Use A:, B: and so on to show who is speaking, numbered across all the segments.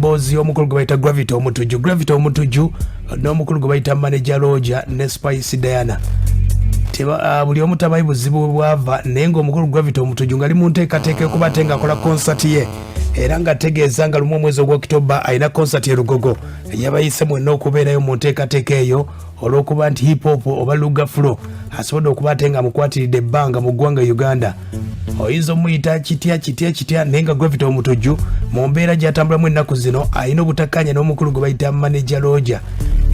A: Emboozi omukulu gwe bayita Gravity Omutuju n'omukulu gwe bayita Manager Roger ne Spice Diana. Buli omu tabayi buzibu bwava naye ng'omukulu Gravity Omutuju ngali mu nteekateeka okuba ate ng'akola concert ye era nga tegeeza nga lumu omwezi ogw'Okitoba alina concert ye Lugogo. Yabayise mwenna okubeerayo mu nteekateeka eyo olw'okuba nti hip hop oba luga flow asobodde okuba ate nga mukwatiridde ebbanga mu ggwanga Uganda. Oyinza omuyita kitya naye nga Gravity Omutuju mu mbeera gy'atambulamu ennaku zino alina obutakkanya n'omukulu gwe bayita Manager Roger.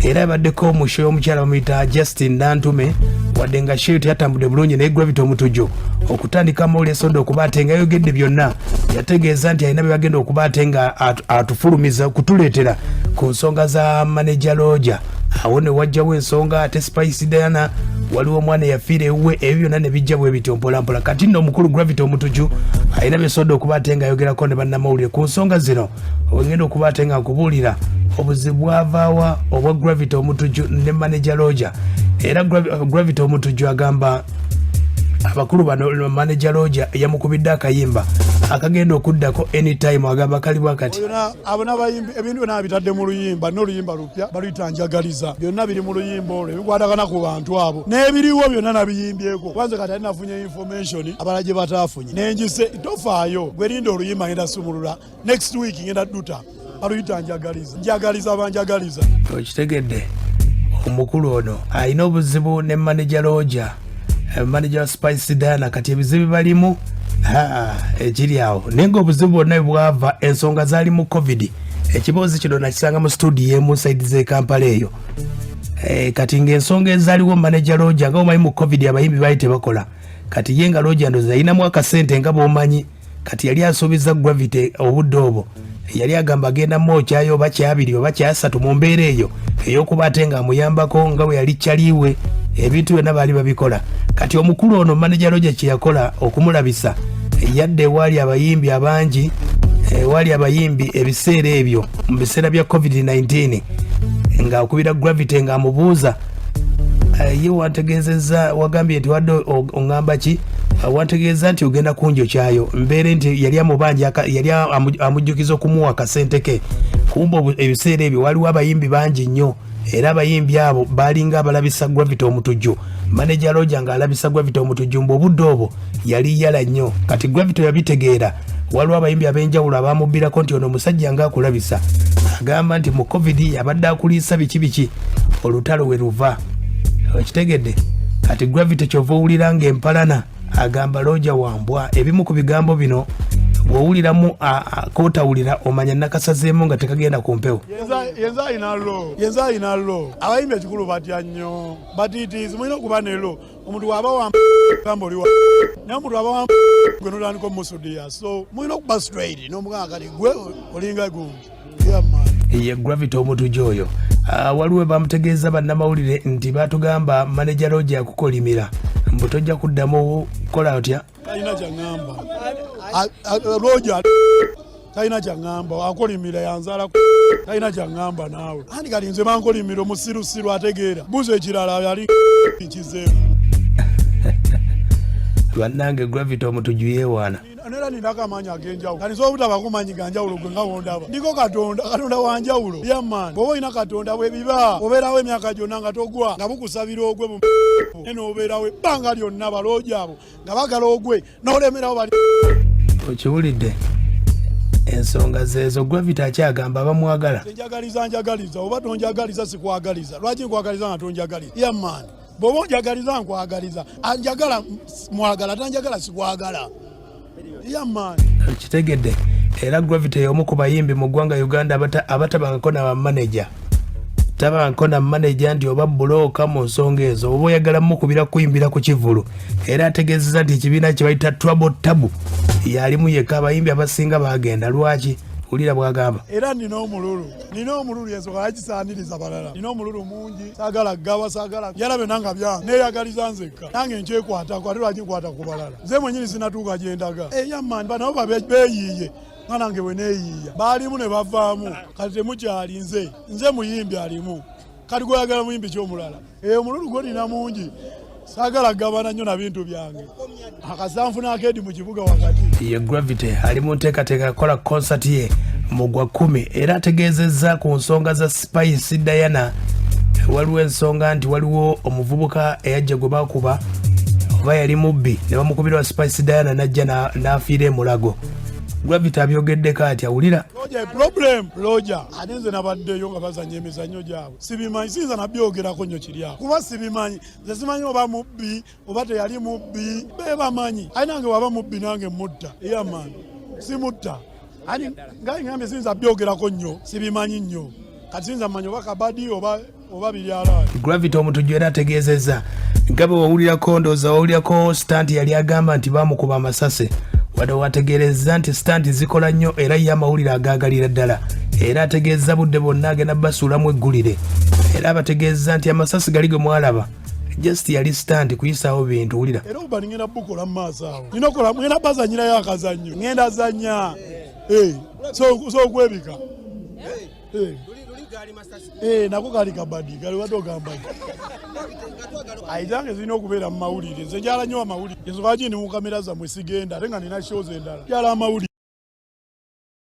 A: Era abaddeko mu show y'omukyala bamuyita Justin Nantume wadde nga show teyatambudde bulungi naye Gravity Omutuju okutandika mawulire sonda okuba ate nga yayogedde byonna yategeeza nti alina bye bagenda okuba ate nga atufulumiza kutuleetera ku nsonga za Manager Roger. Awo ne wajjawo ensonga ate Spice Diana waliwo omwana yafiira ewuwe ebyo byonna ne bijja bwe bityo mpolampola. Kati nno omukulu Gravity Omutuju alina byesonda okuba ate nga ayogerako ne bannamawulire ku nsonga zino ogenda okuba ate nga nkubuulira obuzibu bwavaawa obwa Gravity Omutuju ne Manager Roger. Era Gravity Omutuju agamba abakulu bano Manager Roger yamukubidde akayimba akagenda okuddako anytime agamba kali bwakati
B: abona bayimbi ebintu byonna bitadde mu luyimba n'oluyimba lupya baluyita Njagaliza byonna biri mu luyimba olwo ebikwatagana ku bantu abo n'ebiriwo byonna nabiyimbyeko kwanza kati alinafunye information abala gye bataafunye nenjise tofaayo gwerinda oluyimba ngenda sumulula next week ngenda dduta baluyita Njagaliza banjagaliza.
A: Okitegedde omukulu ono alina obuzibu ne Manager Roger Manager Spice Diana kati ebizibu balimu ekiri awo naye ng'obuzibu bwonna bwava ensonga zaali mu COVID. Ekiboozi kino nakisanga mu studio emu side ze Kampala eyo. Kati ng'ensonga ezaaliwo Manager Roger nga omanyi mu COVID abayimbi baali tebakola kati ye nga Roger ndoza alinamu akasente nga bw'omanyi kati yali asuubiza Gravity obudde obwo yali agamba agenda mwokyayo oba kyabiri oba kyasatu mu mbeera eyo ey'okuba ate nga amuyambako nga bwe yali kyaliwe ebintu byonna baali babikola. Kati omukulu ono Manager Roger kye yakola okumulabisa yadde wali abayimbi abangi wali abayimbi ebiseera ebyo mu biseera bya COVID-19 nga okubira Gravity nga amubuuza ye wantegeezezza wagambye nti wadde ongamba ki wantegeeza nti ogenda kunjokyayo mbeere nti yali amubanja yali amujjukiza okumuwa akasente ke kumba ebiseera ebyo waliwo abayimbi bangi nnyo era abayimbi abo balinga abalabisa Gravity Omutuju. Manager Roger nga alabisa Gravity Omutuju mbu obudde obwo yali yala nnyo kati Gravity yabitegeera waliwo abayimbi ab'enjawulo abamubbirako nti ono omusajja nga akulabisa agamba nti mu COVID yabadde akuliisa biki olutalo we luva. Okitegedde kati Gravity kyova owulira ng'empalana agamba Roger wambwa ebimu ku bigambo bino bw'owuliramu kootawulira omanya nakasazeemu nga tekagenda ku mpewo.
B: Yenza alina lo abayimbi ekikulu batya nnyo batitiizi mulina okuba nelo omuntu waba wagamba oli naye omuntu waba gwe notandika omusudiya so mulina okuba straight n'omugamba kati gwe olinga gundi
A: ye Gravity Omutuju oyo. Waliwo bamutegeeza bannamawulire nti batugamba Manager Roger akukolimira mbu tojja kuddamu kukola otya.
B: Talina kyangamba Roger talina kyangamba akolimira yanzala talina kyangamba naawe andi kati nze bankolimira omusirusiru ategeera buzo ekirala yali nkizeemu
A: bannange Gravity Omutuju yeewaana
B: nera ninako amaanyi ag'enjawulo kati nsobola obutaba kumanyi ga njawulo gwe nga wondaba ndiko katonda wa njawulo yaman bw'oba olina katonda bwe biba obeerawo emyaka gyonna nga togwa nga bukusabira ogwe n'obeerawo ebbanga lyonna balooja abo nga bagala ogwe n'olemerawo bali.
A: Okiwulidde ensonga zeezo Gravity akyagamba abamwagala
B: njagaliza oba tonjagaliza sikwagaliza lwaki nkwagaliza nga tonjagaliza yaman bw'oba onjagaliza nkwagaliza anjagala mwagala tanjagala sikwagala yaman.
A: Kitegedde era Gravity y'omu ku bayimbi mu ggwanga Uganda abatabangako na manager tabangako na manager nti oba bulooka mu nsonga ezo oba oyagala mukubira kuyimbira ku kivulu era ategeezezza nti ekibiina kye bayita Trouble Tabu yalimu yekka abayimbi abasinga bagenda lwaki ulira bwagamba
B: era nina omululu yensoka yakisaaniriza balala nina omululu mungi saagala gaba saagala yalabe nanga byange neeyagaliza nzekka nange nkyekwatako ate lwaki nkwata ku balala nze mwenyini sinatuuka gyendaga eyamani banabo beeyiiye nga nange bwe neeyiiya baalimu ne bavaamu kati temukyali nze muyimbi alimu kati gweyagala muyimbi kyomulala omululu gwo nina mungi saagala gabana nnyo na bintu byange akasanfu n'akeedi mu kibuga wakati.
A: Ye Gravity ali mu nteekateeka akola concert ye mu gwa 10 era ategeezezza ku nsonga za Spice Diana waliwo ensonga nti waliwo omuvubuka eyajja gwe bakuba oba yali mubbi ne bamukubira wa Spice Diana najja n'afiira emulago. Gravity abyogeddeko ati awulira
B: problem Roger atenze nabaddeyo nga bazanya emizannyo gyabwe sibimanyi sinza nabyogerako nnyo kiryawo kuba sibimanyi nze simanyi oba mubbi oba teyali mubbi be bamanyi ayi nange waba mubbi nange mutta eyamaani simutta ani ngai ngambe sinza byogerako nnyo sibimanyi nnyo kati sinza manyi oba kabadi oba biryalaani.
A: Gravity omutujju era ategeezezza nga bwe wawulirako ndowooza wawulirako stanti yali agamba nti baamukuba amasase wadde wategeereza nti stanti zikola nnyo era ye amawulire agaagalira ddala era ategeeza budde bonna agenda basuulamu eggulire era abategeeza nti amasasi gali ge mwalaba just yali stanti kuyisaawo bintu wulira
B: era oba ngenda bukola mu maaso awo ninokola ngenda bazanyirayo akazannyo ngenda zanya so okwebika nako kali kabadi kali watogamba aijange zirina okubeera mu mawulire nze njala nnyo amawulire ensonga lwaki ndi mu kamera zammwe sigenda ate nga nina shows endala njala amawulire.